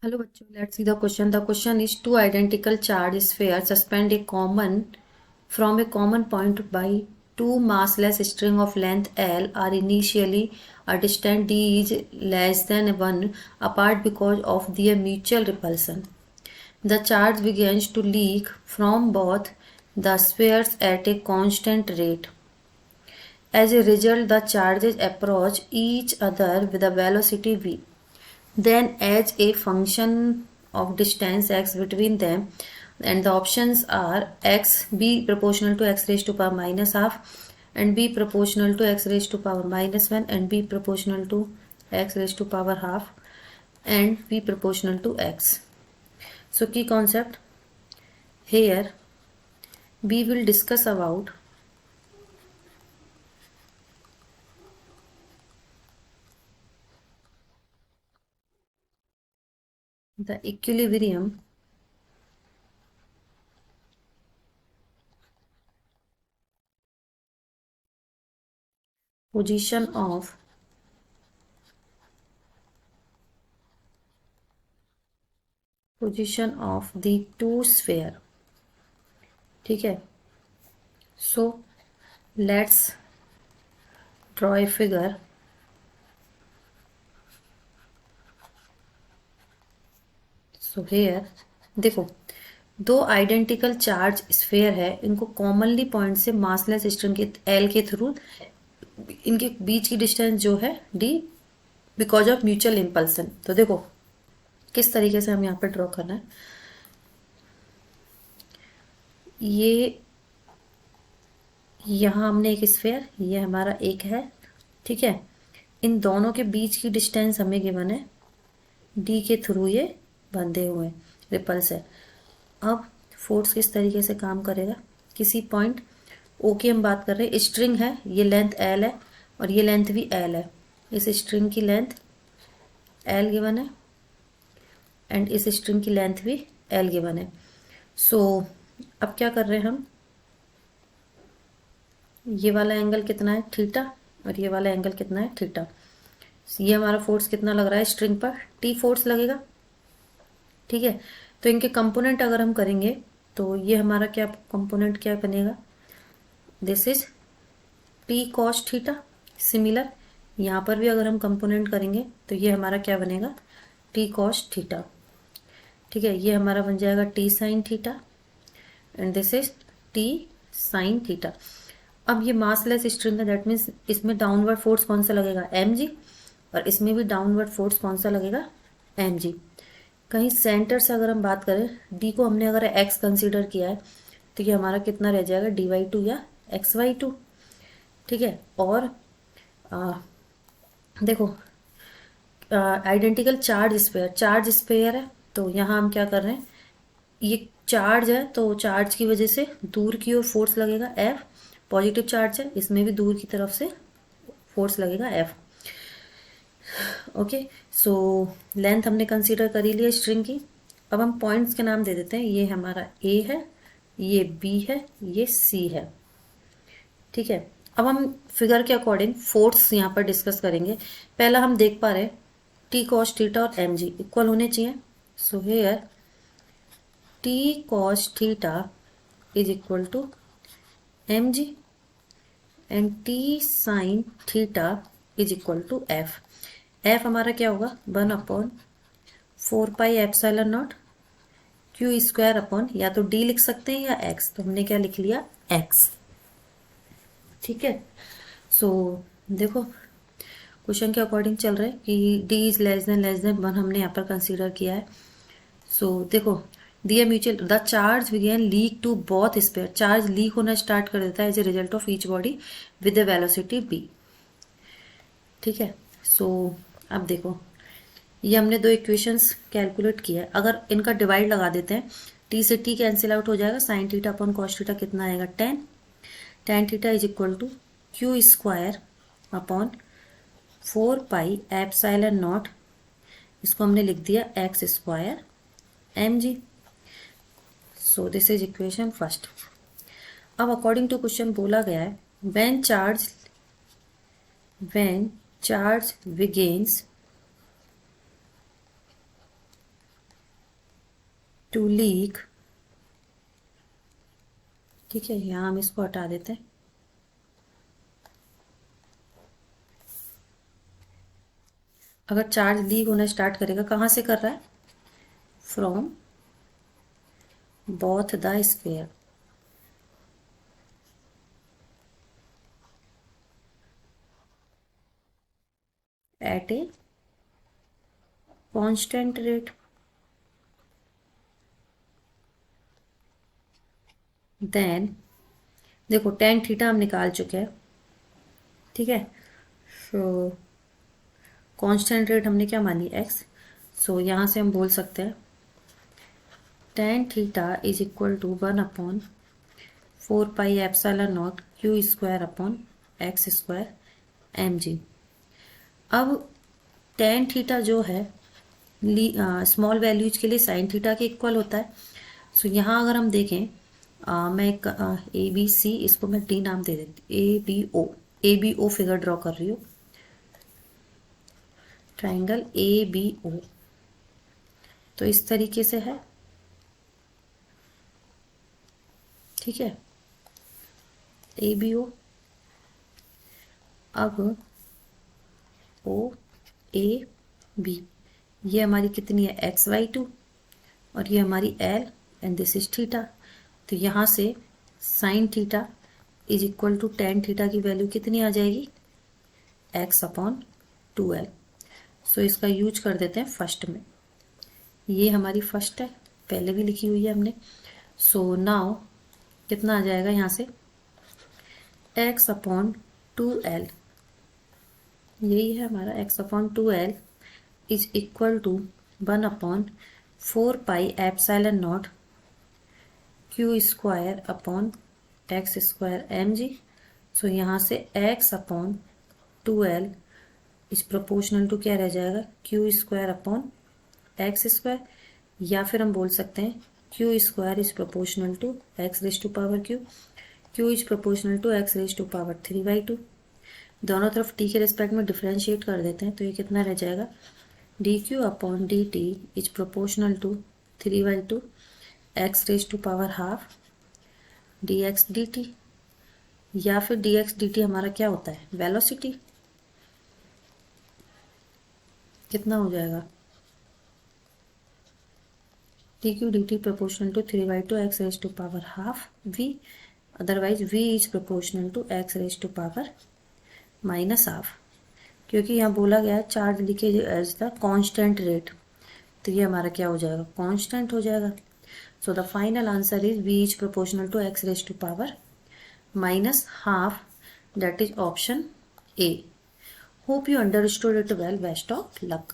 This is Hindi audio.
Hello, bachcho. Let's see the question. The question is two identical charge spheres suspend from a common point by two massless string of length L are initially a distance d is less than 1 apart because of their mutual repulsion. The charge begins to leak from both the spheres at a constant rate. As a result, the charges approach each other with a velocity v. Then as a function of distance x between them, and the options are x b proportional to x raised to power minus half, and b proportional to x raised to power minus 1, and b proportional to x raised to power half, and b proportional to x. So key concept here we will discuss about the equilibrium position of the two sphere. ठीक है. So let's draw a figure. So here देखो, दो आइडेंटिकल चार्ज स्फेयर है, इनको कॉमनली पॉइंट से मासलेस स्ट्रिंग के एल के थ्रू इनके बीच की डिस्टेंस जो है डी बिकॉज ऑफ म्यूचुअल इम्पल्सन. तो देखो किस तरीके से हम यहाँ पे ड्रॉ करना है. ये यहाँ हमने एक स्फेयर, ये हमारा एक है. ठीक है. इन दोनों के बीच की डिस्टेंस हमें गिवन है डी के थ्रू, ये बंधे हुए रिपल्स है. अब फोर्स किस तरीके से काम करेगा. किसी पॉइंट ओ की हम बात कर रहे हैं, स्ट्रिंग है, ये लेंथ एल है और ये लेंथ भी एल है. इस स्ट्रिंग की लेंथ एल गिवन है एंड इस स्ट्रिंग की लेंथ भी एल गिवन है. सो अब क्या कर रहे हैं हम, ये वाला एंगल कितना है थीटा और ये वाला एंगल कितना है थीटा. ये हमारा फोर्स कितना लग रहा है स्ट्रिंग पर, टी फोर्स लगेगा. ठीक है. तो इनके कंपोनेंट अगर हम करेंगे तो ये हमारा क्या कंपोनेंट क्या बनेगा, this is T cos theta. Similar यहाँ पर भी अगर हम कंपोनेंट करेंगे तो ये हमारा क्या बनेगा, टी कॉस थीटा. ठीक है. ये हमारा बन जाएगा T sine theta and this is T sine theta. अब ये मासलेस स्ट्रिंग है, दैट मीन्स इसमें डाउनवर्ड फोर्स कौन सा लगेगा, एम जी, और इसमें भी डाउनवर्ड फोर्स कौन सा लगेगा, एम जी. कहीं सेंटर से अगर हम बात करें, डी को हमने अगर एक्स कंसीडर किया है तो ये हमारा कितना रह जाएगा, डी वाई टू या एक्स वाई टू. ठीक है. और देखो आइडेंटिकल चार्ज स्पेयर है, तो यहाँ हम क्या कर रहे हैं, ये चार्ज है तो चार्ज की वजह से दूर की ओर फोर्स लगेगा एफ. पॉजिटिव चार्ज है, इसमें भी दूर की तरफ से फोर्स लगेगा एफ. ओके. सो लेंथ हमने कंसीडर कर ही लिया स्ट्रिंग की. अब हम पॉइंट्स के नाम दे देते हैं, ये हमारा ए है, ये बी है, ये सी है. ठीक है. अब हम फिगर के अकॉर्डिंग फोर्स यहाँ पर डिस्कस करेंगे. पहला हम देख पा रहे हैं टी कॉस थीटा और एम जी इक्वल होने चाहिए. So here T cos theta is equal to M G and T sine theta is equal to F. F हमारा क्या होगा, 1/4 pi epsilon not Q square upon, या तो डी लिख सकते हैं या एक्स, तो हमने क्या लिख लिया एक्स. ठीक है. सो देखो क्वेश्चन के अकॉर्डिंग चल रहा है कि डी इज लेस देन 1 हमने यहाँ पर कंसीडर किया है. सो देखो दिया mutual the charge begin leak to both sphere, charge leak होना स्टार्ट कर देता है as a result of each body with the velocity B. ठीक है. सो अब देखो ये हमने दो इक्वेशंस कैलकुलेट किया है, अगर इनका डिवाइड लगा देते हैं, टी से टी कैंसिल आउट हो जाएगा, sine theta upon cos theta कितना आएगा 10. tan theta is equal to Q square upon 4 pi epsilon nought, इसको हमने लिख दिया X square M G. So this is equation first. अब अकॉर्डिंग टू क्वेश्चन बोला गया है when charge begins to leak, ठीक है, यहाँ हम इसको हटा देते हैं। अगर चार्ज लीक होना स्टार्ट करेगा, कहाँ से कर रहा है? From both the sphere, at a constant rate. Then देखो टेन थीटा हम निकाल चुके हैं, ठीक है। सो कांस्टेंट रेट हमने क्या मानी? एक्स। सो यहाँ से हम बोल सकते हैं tan theta is equal to 1/4 pi epsilon not Q square upon X square M G. अब टेन थीटा जो है स्मॉल वैल्यूज के लिए साइन थीटा के इक्वल होता है। सो यहाँ अगर हम देखें, मैं एक ए बी सी, इसको मैं डी नाम दे देती, A B O figure draw कर रही हूँ, ट्राइंगल ए बी ओ। तो इस तरीके से है, ठीक है, ए बी ओ। अब ओ ए बी, ये हमारी कितनी है? एक्स वाई टू, और ये हमारी L, and this is theta. तो यहाँ से sine theta is equal to tan theta की वैल्यू कितनी आ जाएगी? X upon 2l। सो इसका यूज कर देते हैं फर्स्ट में, ये हमारी फर्स्ट है, पहले भी लिखी हुई है हमने। सो नाउ कितना आ जाएगा यहाँ से? एक्स अपॉन 2l, यही है हमारा X upon 2l is equal to 1/4 pi epsilon not Q square upon X square M G. So यहाँ से X upon 2l is proportional to क्या रह जाएगा? Q square upon X square, या फिर हम बोल सकते हैं Q square is proportional to X raise to power Q, Q is proportional to X raise to power 3/2। दोनों तरफ टी के रिस्पेक्ट में डिफ्रेंशिएट कर देते हैं, तो ये कितना रह जाएगा? D Q upon D T is proportional to 3/2 X raise to power half D X D T, या फिर डी एक्स डी टी हमारा क्या होता है? वेलोसिटी। कितना हो जाएगा? D Q D T proportional to 3/2 X raise to power half V, otherwise V is proportional to X raise to power minus half, क्योंकि यहाँ बोला गया है charge leakage as the constant rate, तो ये हमारा क्या हो जाएगा? कांस्टेंट हो जाएगा। So the final answer is V is proportional to X raise to power minus half, that is option A. Hope you understood it well, best of luck.